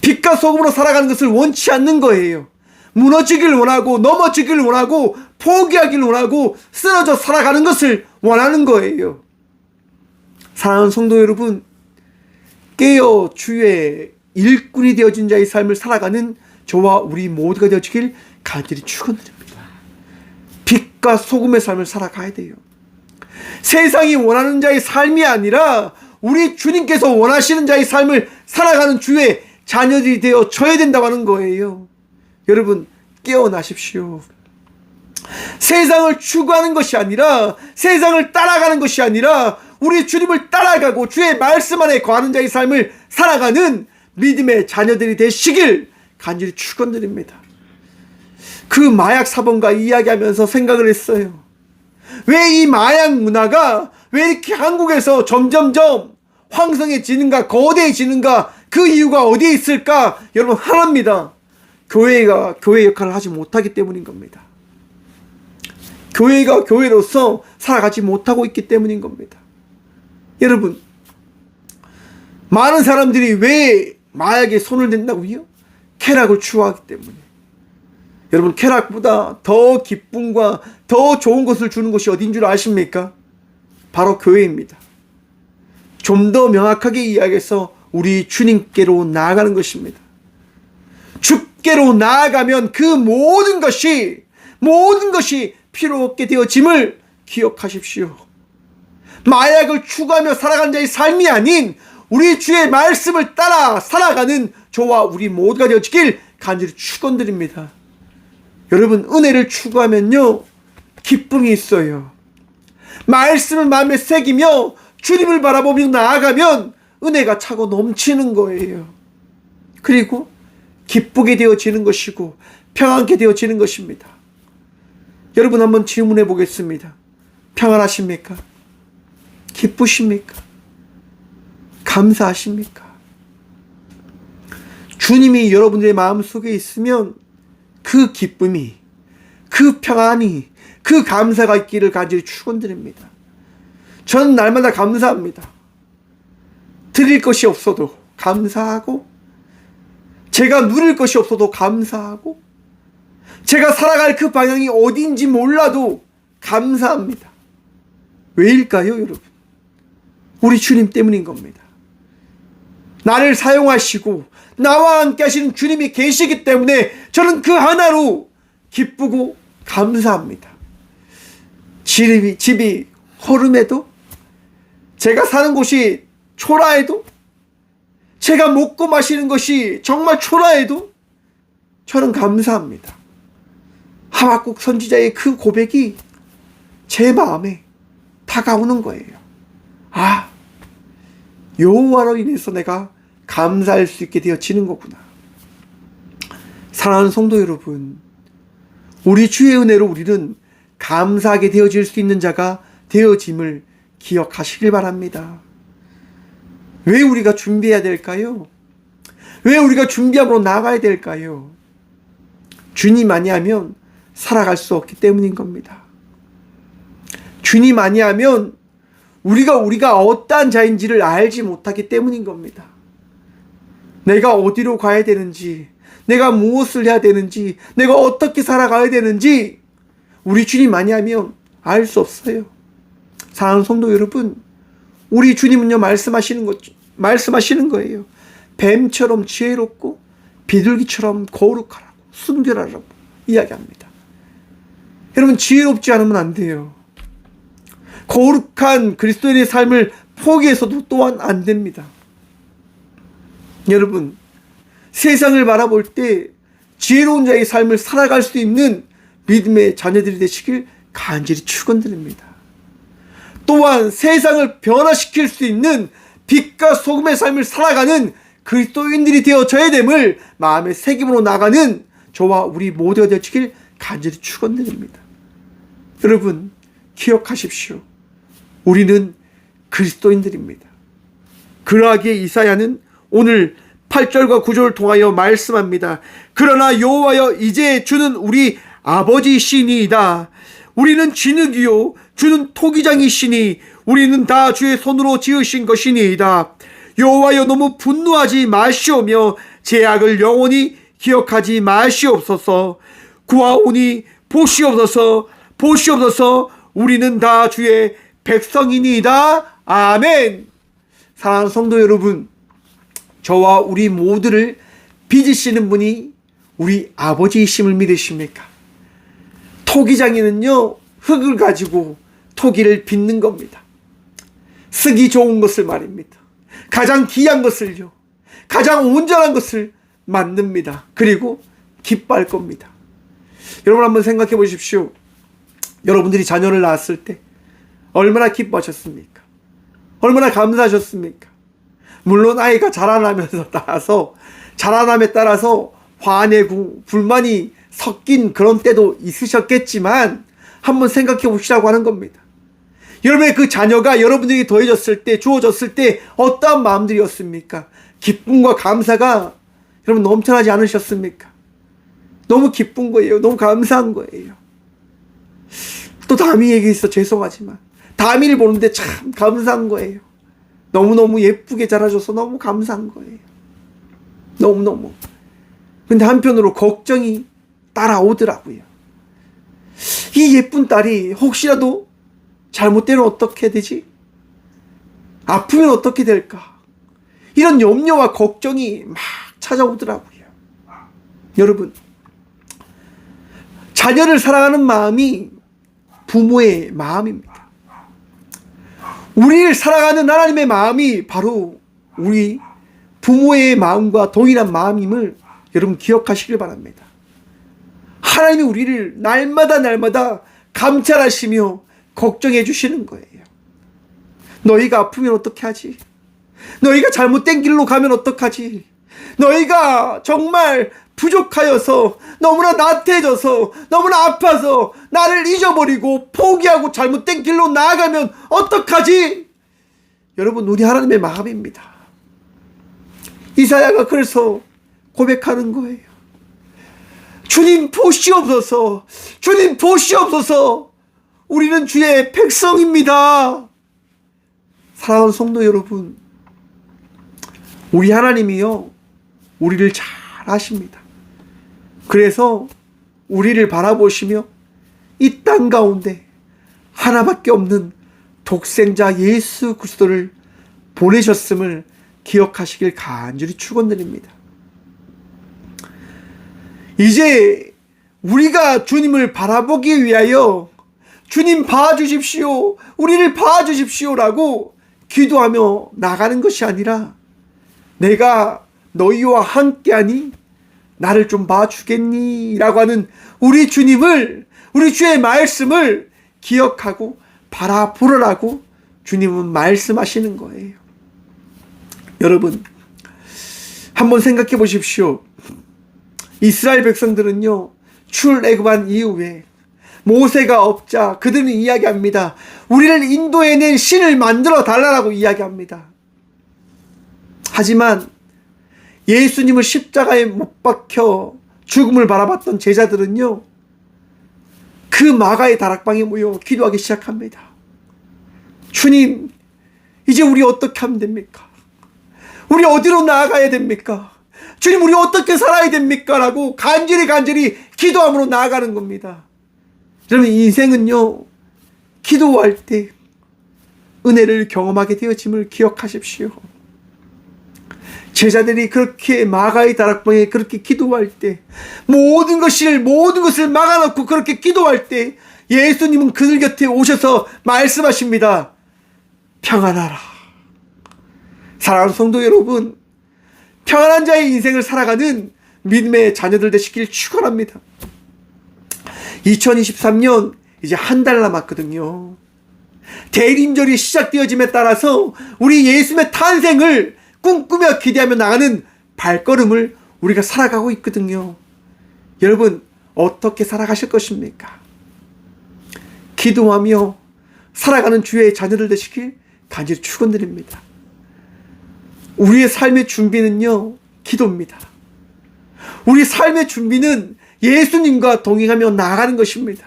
빛과 소금으로 살아가는 것을 원치 않는 거예요. 무너지길 원하고 넘어지길 원하고 포기하길 원하고 쓰러져 살아가는 것을 원하는 거예요. 사랑하는 성도 여러분, 깨어 주의 일꾼이 되어진 자의 삶을 살아가는 저와 우리 모두가 되어지길 간절히 축원드립니다. 빛과 소금의 삶을 살아가야 돼요. 세상이 원하는 자의 삶이 아니라 우리 주님께서 원하시는 자의 삶을 살아가는 주의 자녀들이 되어져야 된다고 하는 거예요. 여러분, 깨어나십시오. 세상을 추구하는 것이 아니라, 세상을 따라가는 것이 아니라 우리 주님을 따라가고 주의 말씀 안에 거하는 자의 삶을 살아가는 믿음의 자녀들이 되시길 간절히 축원드립니다. 그 마약 사범과 이야기하면서 생각을 했어요. 왜 이 마약 문화가 왜 이렇게 한국에서 점점점 황성해지는가, 거대해지는가, 그 이유가 어디에 있을까? 여러분, 하나입니다. 교회가 교회 역할을 하지 못하기 때문인 겁니다. 교회가 교회로서 살아가지 못하고 있기 때문인 겁니다. 여러분, 많은 사람들이 왜 마약에 손을 댄다고요? 쾌락을 추구하기 때문에. 여러분, 쾌락보다 더 기쁨과 더 좋은 것을 주는 것이 어딘 줄 아십니까? 바로 교회입니다. 좀 더 명확하게 이야기해서 우리 주님께로 나아가는 것입니다. 주께로 나아가면 그 모든 것이 필요 없게 되어짐을 기억하십시오. 마약을 추구하며 살아가는 자의 삶이 아닌 우리 주의 말씀을 따라 살아가는 저와 우리 모두가 되어지길 간절히 축원드립니다. 여러분, 은혜를 추구하면요, 기쁨이 있어요. 말씀을 마음에 새기며 주님을 바라보며 나아가면 은혜가 차고 넘치는 거예요. 그리고 기쁘게 되어지는 것이고 평안하게 되어지는 것입니다. 여러분, 한번 질문해 보겠습니다. 평안하십니까? 기쁘십니까? 감사하십니까? 주님이 여러분들의 마음속에 있으면 그 기쁨이, 그 평안이, 그 감사가 있기를 간절히 축원드립니다. 저는 날마다 감사합니다. 드릴 것이 없어도 감사하고, 제가 누릴 것이 없어도 감사하고, 제가 살아갈 그 방향이 어딘지 몰라도 감사합니다. 왜일까요, 여러분? 우리 주님 때문인 겁니다. 나를 사용하시고 나와 함께 하시는 주님이 계시기 때문에 저는 그 하나로 기쁘고 감사합니다. 집이 허름해도, 제가 사는 곳이 초라해도, 제가 먹고 마시는 것이 정말 초라해도 저는 감사합니다. 하박국 선지자의 그 고백이 제 마음에 다가오는 거예요. 아, 여호와로 인해서 내가 감사할 수 있게 되어지는 거구나. 사랑하는 성도 여러분, 우리 주의 은혜로 우리는 감사하게 되어질 수 있는 자가 되어짐을 기억하시길 바랍니다. 왜 우리가 준비해야 될까요? 왜 우리가 준비함으로 나가야 될까요? 주님 아니하면 살아갈 수 없기 때문인 겁니다. 주님 아니하면 우리가 어떠한 자인지를 알지 못하기 때문인 겁니다. 내가 어디로 가야 되는지, 내가 무엇을 해야 되는지, 내가 어떻게 살아가야 되는지 우리 주님 아니하면 알 수 없어요. 사랑하는 성도 여러분, 우리 주님은요, 말씀하시는 거예요. 뱀처럼 지혜롭고 비둘기처럼 거룩하라고, 순결하라고 이야기합니다. 여러분, 지혜롭지 않으면 안 돼요. 거룩한 그리스도인의 삶을 포기해서도 또한 안 됩니다. 여러분, 세상을 바라볼 때 지혜로운 자의 삶을 살아갈 수 있는 믿음의 자녀들이 되시길 간절히 축원드립니다. 또한 세상을 변화시킬 수 있는 빛과 소금의 삶을 살아가는 그리스도인들이 되어져야 됨을 마음의 새김으로 나가는 저와 우리 모두가 되어지길 간절히 축원드립니다. 여러분, 기억하십시오. 우리는 그리스도인들입니다. 그러하기에 이사야는 오늘 8절과 9절을 통하여 말씀합니다. 그러나 여호와여, 이제 주는 우리 아버지시니이다. 우리는 진흙이요 주는 토기장이시니 우리는 다 주의 손으로 지으신 것이니이다. 여호와여, 너무 분노하지 마시오며 죄악을 영원히 기억하지 마시옵소서. 구하오니 보시옵소서, 보시옵소서. 우리는 다 주의 백성이니이다. 아멘. 사랑하는 성도 여러분, 저와 우리 모두를 빚으시는 분이 우리 아버지이심을 믿으십니까? 토기장이는요, 흙을 가지고 토기를 빚는 겁니다. 쓰기 좋은 것을 말입니다. 가장 귀한 것을요, 가장 온전한 것을 만듭니다. 그리고 기뻐할 겁니다. 여러분 한번 생각해 보십시오. 여러분들이 자녀를 낳았을 때 얼마나 기뻐하셨습니까? 얼마나 감사하셨습니까? 물론 아이가 자라남에 따라서 화내고 불만이 섞인 그런 때도 있으셨겠지만 한번 생각해 보시라고 하는 겁니다. 여러분의 그 자녀가 여러분들이 더해졌을 때, 주어졌을 때 어떠한 마음들이었습니까? 기쁨과 감사가 여러분 넘쳐나지 않으셨습니까? 너무 기쁜 거예요. 너무 감사한 거예요. 또 다미 얘기해서 죄송하지만 다미를 보는데 참 감사한 거예요. 너무너무 예쁘게 자라줘서 너무 감사한 거예요. 너무너무. 근데 한편으로 걱정이 따라오더라고요. 이 예쁜 딸이 혹시라도 잘못되면 어떻게 되지? 아프면 어떻게 될까? 이런 염려와 걱정이 막 찾아오더라고요. 여러분, 자녀를 사랑하는 마음이 부모의 마음입니다. 우리를 사랑하는 하나님의 마음이 바로 우리 부모의 마음과 동일한 마음임을 여러분 기억하시길 바랍니다. 하나님이 우리를 날마다 감찰하시며 걱정해 주시는 거예요. 너희가 아프면 어떡해 하지? 너희가 잘못된 길로 가면 어떡하지? 너희가 정말 부족하여서 너무나 나태해져서 너무나 아파서 나를 잊어버리고 포기하고 잘못된 길로 나아가면 어떡하지? 여러분, 우리 하나님의 마음입니다. 이사야가 그래서 고백하는 거예요. 주님 보시옵소서. 주님 보시옵소서. 우리는 주의 백성입니다. 사랑하는 성도 여러분, 우리 하나님이요, 우리를 잘 아십니다. 그래서 우리를 바라보시며 이 땅 가운데 하나밖에 없는 독생자 예수 그리스도를 보내셨음을 기억하시길 간절히 축원드립니다. 이제 우리가 주님을 바라보기 위하여 주님 봐주십시오, 우리를 봐주십시오라고 기도하며 나가는 것이 아니라 내가 너희와 함께하니 나를 좀 봐주겠니? 라고 하는 우리 주님을, 우리 주의 말씀을 기억하고 바라보라고 주님은 말씀하시는 거예요. 여러분, 한번 생각해 보십시오. 이스라엘 백성들은요, 출애굽한 이후에 모세가 없자 그들은 이야기합니다. 우리를 인도해낸 신을 만들어 달라고 이야기합니다. 하지만 예수님을 십자가에 못 박혀 죽음을 바라봤던 제자들은요, 그 마가의 다락방에 모여 기도하기 시작합니다. 주님, 이제 우리 어떻게 하면 됩니까? 우리 어디로 나아가야 됩니까? 주님, 우리 어떻게 살아야 됩니까? 라고 간절히 기도함으로 나아가는 겁니다. 여러분, 인생은요, 기도할 때 은혜를 경험하게 되어짐을 기억하십시오. 제자들이 그렇게 마가의 다락방에 그렇게 기도할 때, 모든 것을 막아놓고 그렇게 기도할 때 예수님은 그들 곁에 오셔서 말씀하십니다. 평안하라. 사랑하는 성도 여러분, 평안한 자의 인생을 살아가는 믿음의 자녀들 되시길 축원합니다. 2023년 이제 한 달 남았거든요. 대림절이 시작되어짐에 따라서 우리 예수님의 탄생을 꿈꾸며 기대하며 나가는 발걸음을 우리가 살아가고 있거든요. 여러분, 어떻게 살아가실 것입니까? 기도하며 살아가는 주의 자녀들 되시길 간절히 축원드립니다. 우리의 삶의 준비는요, 기도입니다. 우리 삶의 준비는 예수님과 동행하며 나아가는 것입니다.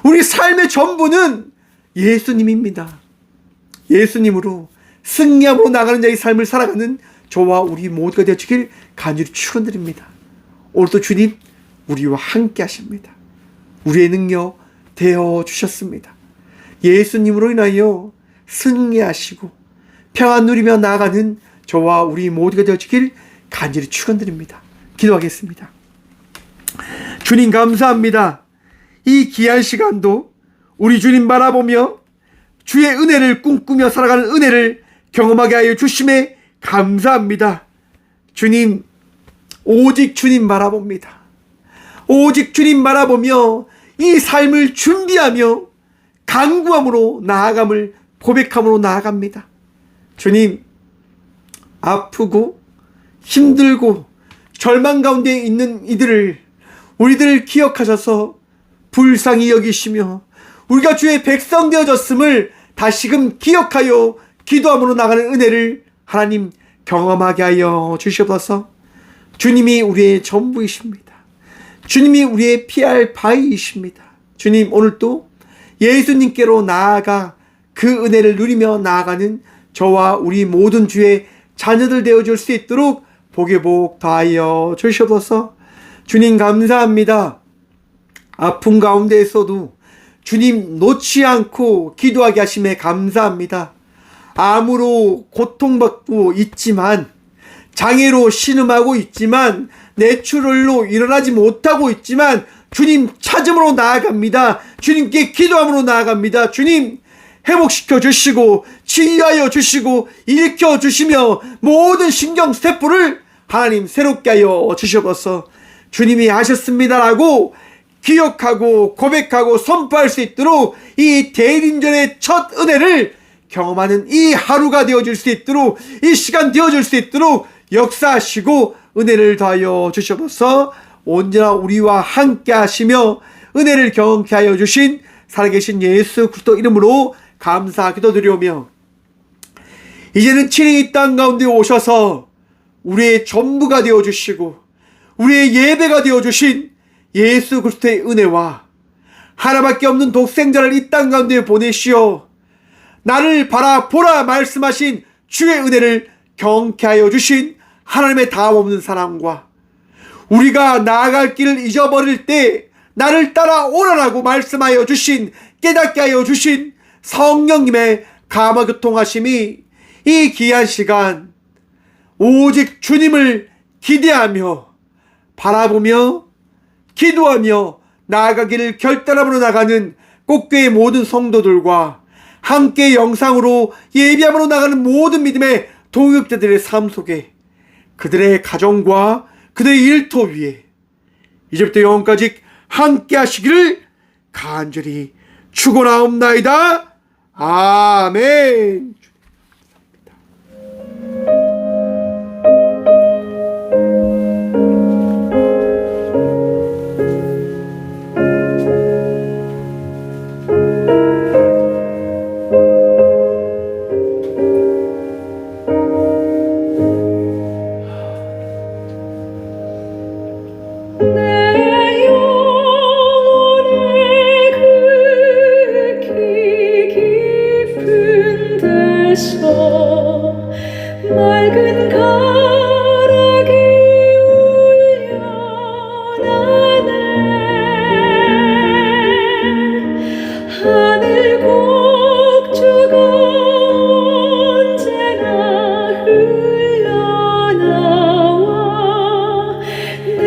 우리 삶의 전부는 예수님입니다. 예수님으로 승리함으로 나가는 자의 삶을 살아가는 저와 우리 모두가 되어지길 간절히 축원드립니다. 오늘도 주님 우리와 함께 하십니다. 우리의 능력 되어주셨습니다. 예수님으로 인하여 승리하시고 평안 누리며 나아가는 저와 우리 모두가 되어지길 간절히 축원드립니다. 기도하겠습니다. 주님 감사합니다. 이 귀한 시간도 우리 주님 바라보며 주의 은혜를 꿈꾸며 살아가는 은혜를 경험하게 하여 주심에 감사합니다. 주님, 오직 주님 바라봅니다. 오직 주님 바라보며 이 삶을 준비하며 간구함으로 나아감을 고백함으로 나아갑니다. 주님, 아프고 힘들고 절망 가운데 있는 우리들을 기억하셔서 불쌍히 여기시며 우리가 주의 백성 되어졌음을 다시금 기억하여 기도함으로 나가는 은혜를 하나님 경험하게 하여 주시옵소서. 주님이 우리의 전부이십니다. 주님이 우리의 피할 바위이십니다. 주님, 오늘도 예수님께로 나아가 그 은혜를 누리며 나아가는 저와 우리 모든 주의 자녀들 되어줄 수 있도록 복의 복 더하여 주시옵소서. 주님 감사합니다. 아픔 가운데에서도 주님 놓지 않고 기도하게 하심에 감사합니다. 암으로 고통받고 있지만, 장애로 신음하고 있지만, 뇌출혈로 일어나지 못하고 있지만 주님 찾음으로 나아갑니다. 주님께 기도함으로 나아갑니다. 주님 회복시켜 주시고 치유하여 주시고 일으켜 주시며 모든 신경세포를 하나님 새롭게 하여 주시옵소서. 주님이 하셨습니다라고 기억하고 고백하고 선포할 수 있도록 이 대림절의 첫 은혜를 경험하는 이 하루가 되어줄 수 있도록, 이 시간 되어줄 수 있도록 역사하시고 은혜를 더하여 주시옵소서. 언제나 우리와 함께 하시며 은혜를 경험케 하여 주신 살아계신 예수 그리스도 이름으로 감사 기도드리오며, 이제는 친히 이 땅 가운데 오셔서 우리의 전부가 되어주시고 우리의 예배가 되어주신 예수 그리스도의 은혜와 하나밖에 없는 독생자를 이 땅 가운데 보내시어 나를 바라보라 말씀하신 주의 은혜를 경험케 하여 주신 하나님의 다함없는 사랑과 우리가 나아갈 길을 잊어버릴 때 나를 따라오라라고 말씀하여 주신, 깨닫게 하여 주신 성령님의 감화교통하심이 이 귀한 시간 오직 주님을 기대하며 바라보며 기도하며 나아가기를 결단함으로 나가는 꽃교회 모든 성도들과 함께 영상으로 예비함으로 나가는 모든 믿음의 동역자들의 삶 속에 그들의 가정과 그들의 일터 위에 이제부터 영원까지 함께 하시기를 간절히 축원하옵나이다. 아멘. 맑은 가락이 울려나네. 하늘 곡주가 언제나 흘러나와 내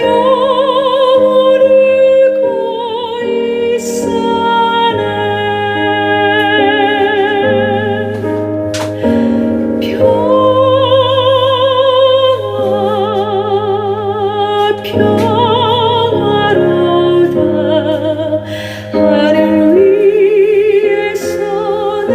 영혼을 고이사네. 평화로다 하늘 위에서 내